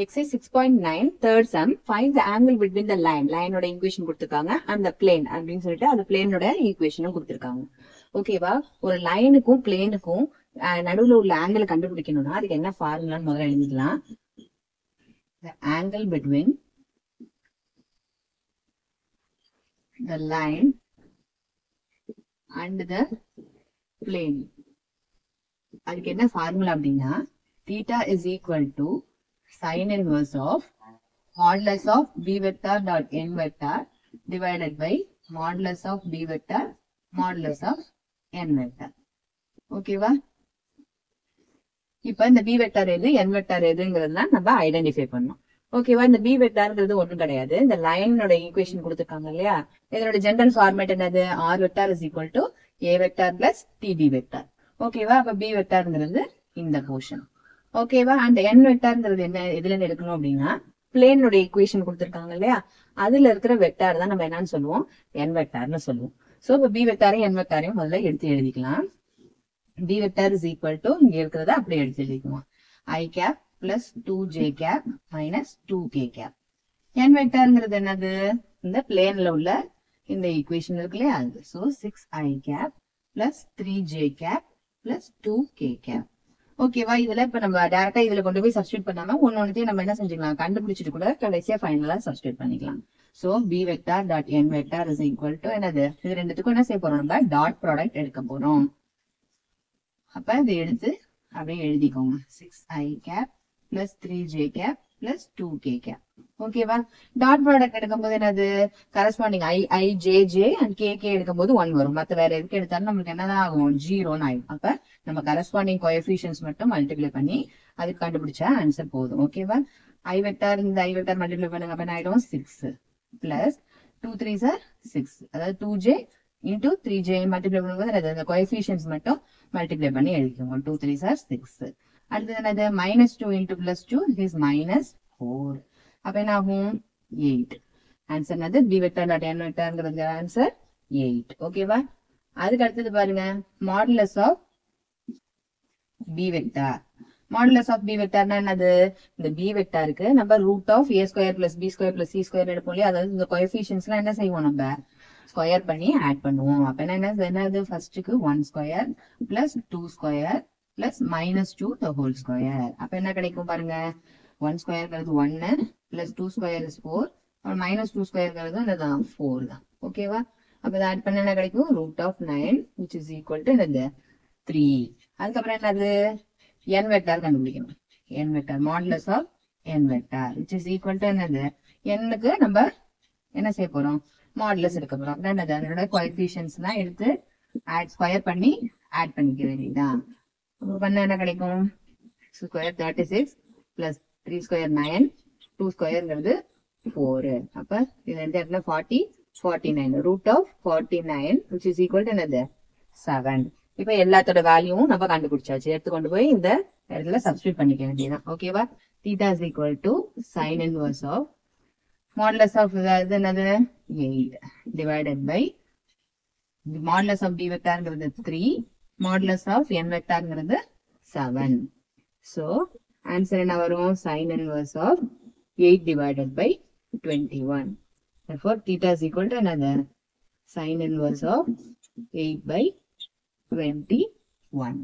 Exercise 6.9 third sum. Find the angle between the line. Line ஓட equation கொடுத்திருக்காங்க and the plane அப்படின்னு சொல்லிட்டு அந்த plane ஓட equation கொடுத்திருக்காங்க. ஓகேவா? ஒரு லைனுக்கும் பிளேனுக்கும் நடுவுல உள்ள ஆங்கிள் கண்டுபிடிக்கணும்னா அதுக்கு என்ன ஃபார்முலான்னு முதல்ல எழுதிக்கலாம். The angle between the line and the plane. அதுக்கு என்ன ஃபார்முலா அப்படின்னா theta is equal to sin inverse of modulus of b vector dot n vector divided by modulus of b vector modulus of n vector. ஓகேவா? இப்ப இந்த b vector எது n vector எதுங்கிறதுனா நம்ம identify பண்ணோம். ஓகேவா? இந்த b vectorங்கிறது ஒண்ணும் கிடையாது. இந்த லைனோட ஈக்குவேஷன் கொடுத்திருக்காங்க இல்லையா? இதனோட ஜெனரல் ஃபார்மேட் என்னது? r vector is equal to a vector plus tb vector. ஓகேவா? அப்ப b vectorங்கிறது இந்த போர்ஷன். ஓகேவா? அந்த n வெக்டார்ங்கிறது என்ன எதுல இருந்து எடுக்கணும் அப்படின்னா பிளேனோட ஈக்குவேஷன் கொடுத்திருக்காங்க இல்லையா? அதுல இருக்கிற வெக்டார் தான் நம்ம என்னன்னு சொல்லுவோம்? n வெக்டார்னு சொல்லுவோம். சோ இப்ப b வெக்டாரையும் n வெக்டாரையும் முதல்ல எடுத்து எழுதிக்கலாம். b vector is equal to இங்க இருக்கிறத அப்படியே எடுத்து எழுதிக்குவோம். i cap plus 2j cap minus 2k cap. n வெக்டார்ங்கிறது என்னது? இந்த பிளேன்ல உள்ள இந்த ஈக்குவேஷன் இருக்கு இல்லையா? அது. So 6i cap plus 3j cap plus 2k cap. ஓகேவா? இதுல இப்ப நம்ம டைரக்டா இதுல கொண்டு போய் சப்ஸ்டிட்யூட் பண்ணாம ஒன்னொன்னுத்தையும் நம்ம என்ன செஞ்சுக்கலாம்? கண்டுபிடிச்சிட்டு கூட கடைசியா ஃபைனலா சப்ஸ்டிட்யூட் பண்ணிக்கலாம். So b vector dot n vector is equal to என்னது? இது ரெண்டுத்துக்கும் என்ன செய்ய போறோம்? நம்ம டாட் ப்ராடக்ட் எடுக்க போறோம். அப்ப இதை எடுத்து அப்படியே எழுதிக்கோங்க. 6i cap plus 3j cap plus 2k cap. ஓகேவா? டாட் ப்ராடக்ட் எடுக்கும்போது என்னது? Corresponding i jj and kk எடுக்கும்போது 1 வரும். மத்த வேற எதுக்கு எடுத்தாலும் நமக்கு என்னதான் ஆகும்? 0ன்னு ஆகும். அப்ப நம்ம கரஸ்பாண்டிங் கோஎஃபிஷியன்ட்ஸ் மட்டும் மல்டிப்ளை பண்ணி அதுக்கு கண்டுபிடிச்சா ஆன்சர் போதும். ஓகேவா? i வெக்டார் இந்த i வெக்டார் மல்டிப்ளை பண்ணுங்க. அப்ப என்ன ஆயிடும்? 6 plus 2 3s are 6. அதாவது 2j into 3j மல்டிப்ளை பண்ணும்போது அந்த கோஎஃபிஷியன்ட்ஸ் மட்டும் மல்டிப்ளை பண்ணி எழுதிக்கோங்க. 2 3s are 6. அடுத்தது என்னது? minus 2 into plus 2 is minus 4. அப்ப என்ன ஆகும்? 8. ஆன்சர் என்னது? b vector dot n vectorங்கிறது ஆன்சர் 8. ஓகேவா? அதுக்கு அடுத்தது பாருங்க, modulus of b vector. Modulus of b vectorனா என்னது? இந்த b vectorக்கு நம்ம root of a square plus b square plus c square எடுப்போம் இல்லையா? அதாவது இந்த கோஎஃபிஷியன்ட்ஸ்லாம் என்ன செய்வோம்? நம்ம ஸ்கொயர் பண்ணி ஆட் பண்ணுவோம். அப்ப என்னது? ஃபர்ஸ்ட்டுக்கு 1 square plus 2 square plus minus 2 the whole square. அப்ப என்ன கிடைக்கும் பாருங்க? 1 ஸ்கொயர்ங்கிறது 1 பிளஸ் 2 ஸ்கொயர் இஸ் 4 மைனஸ் 2 ஸ்கொயர்ங்கிறது என்னதான்? 4 தான். ஓகேவா? அப்ப இதை ஆட் பண்ண என்ன கிடைக்கும்? Root of 9 which is equal to என்னது? 3. அதுக்கப்புறம் என்னது? n வெக்டார் கண்டுபிடிக்கணும். n vector modulus of n vector which is equal to என்னது? n-க்கு நம்ம என்ன செய்ய போறோம்? மாடுலஸ் எடுக்க போறோம். அப்புறம் என்னது? அதோட கோஎஃபிஷியன்ட்ஸ் எல்லாம் எடுத்து ஸ்கொயர் பண்ணி ஆட் பண்ணிக்க வேண்டியதுதான். பண்ண என்ன கிடைக்கும்? Square 36 plus 3 square 9 2 ஸ்கொயர்ங்கிறது 4. அப்ப இது ரெண்டு இடத்துல 40 49 root of 49 which is equal to என்னது? 7. இப்ப எல்லாத்தோட வேல்யூவும் நம்ம கண்டுபிடிச்சாச்சு. எடுத்துக்கொண்டு போய் இந்த இடத்துல சப்ஸ்டிட்யூட் பண்ணிக்க வேண்டியதுதான். ஓகேவா? theta is equal to sin inverse of modulus of என்னது? 8 divided by modulus of b vectorங்கிறது 3 modulus of n vectorங்கிறது 7. So answer என்ன வரும்? sin inverse of 8 divided by 21. Therefore theta is equal to another sin inverse of 8 by 21.